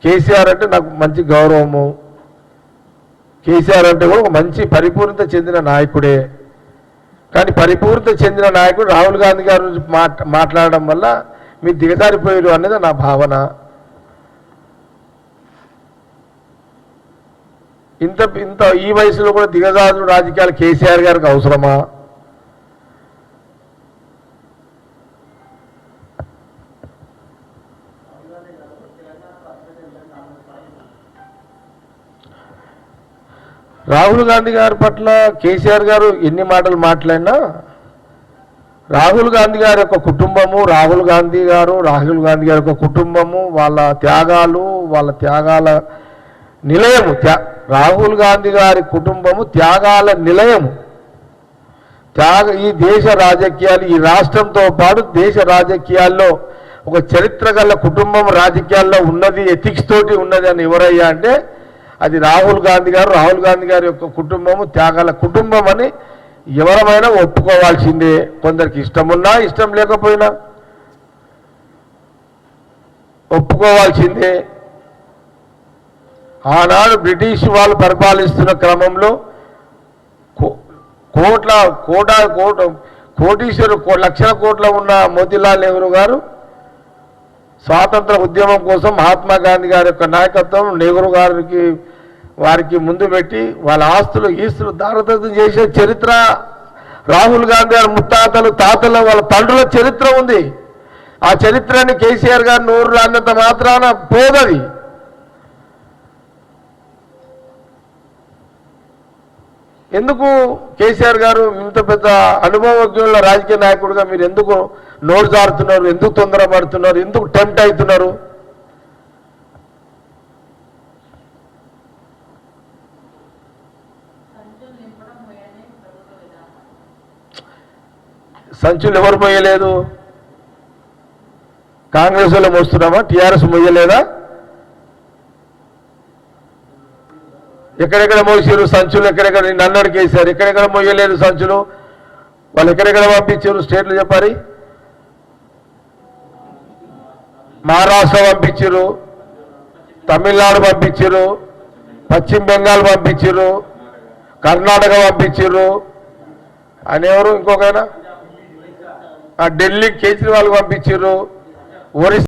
కేసీఆర్ అంటే నాకు మంచి గౌరవము. కేసీఆర్ అంటే కూడా ఒక మంచి పరిపూర్ణత చెందిన నాయకుడే. కానీ పరిపూర్ణత చెందిన నాయకుడు రాహుల్ గాంధీ గారు మాట్లాడడం వల్ల మీరు దిగజారిపోయారు అనేది నా భావన. ఇంత ఇంత ఈ వయసులో కూడా దిగజారు రాజకీయాలు కేసీఆర్ గారికి అవసరమా? రాహుల్ గాంధీ గారి పట్ల కేసీఆర్ గారు ఎన్ని మాటలు మాట్లాడినా రాహుల్ గాంధీ గారి యొక్క కుటుంబము, రాహుల్ గాంధీ గారి యొక్క కుటుంబము, వాళ్ళ త్యాగాల నిలయము. రాహుల్ గాంధీ గారి కుటుంబము త్యాగాల నిలయము. ఈ దేశ రాజకీయాలు, ఈ రాష్ట్రంతో పాటు దేశ రాజకీయాల్లో ఒక చరిత్ర గల కుటుంబం రాజకీయాల్లో ఉన్నది, ఎథిక్స్ తోటి ఉన్నది అని ఎవరయ్యా అంటే అది రాహుల్ గాంధీ గారి యొక్క కుటుంబము త్యాగాల కుటుంబం అని ఎవరమైనా ఒప్పుకోవాల్సిందే. కొందరికి ఇష్టమున్నా ఇష్టం లేకపోయినా ఒప్పుకోవాల్సిందే. ఆనాడు బ్రిటిష్ వాళ్ళు పరిపాలిస్తున్న క్రమంలో కోటీశ్వరు లక్షల కోట్ల ఉన్న మోతీలాల్ నెహ్రూ గారు స్వాతంత్ర ఉద్యమం కోసం మహాత్మా గాంధీ గారి యొక్క నాయకత్వం నెహ్రూ వారికి ముందు పెట్టి వాళ్ళ ఆస్తులు ఈస్తులు దారదత్తం చేసే చరిత్ర రాహుల్ గాంధీ గారి ముత్తాతలు, తాతలు, వాళ్ళ తండ్రుల చరిత్ర ఉంది. ఆ చరిత్రని కేసీఆర్ గారు నోరు రానంత మాత్రాన పోదది. ఎందుకు కేసీఆర్ గారు ఇంత పెద్ద అనుభవజ్ఞుల రాజకీయ నాయకుడిగా మీరు ఎందుకు నోరు జారుతున్నారు? ఎందుకు తొందరపడుతున్నారు? ఎందుకు టెంప్ట్ అవుతున్నారు? సంచులు ఎవరు మొయ్యలేదు? కాంగ్రెస్ వాళ్ళు మోస్తున్నామా? టీఆర్ఎస్ మొయ్యలేదా? ఎక్కడెక్కడ మోసారు సంచులు? ఎక్కడెక్కడ నన్ను కేసారు? ఎక్కడెక్కడ మొయ్యలేదు సంచులు? వాళ్ళు ఎక్కడెక్కడ పంపించారు? స్టేట్లు చెప్పారు. మహారాష్ట్ర పంపించారు, తమిళనాడు పంపించారు, పశ్చిమ బెంగాల్ పంపించారు, కర్ణాటక పంపించారు. అనేవారు ఇంకొకైనా ఢిల్లీ కేజ్రీవాల్ పంపించారు, ఒరిస్సా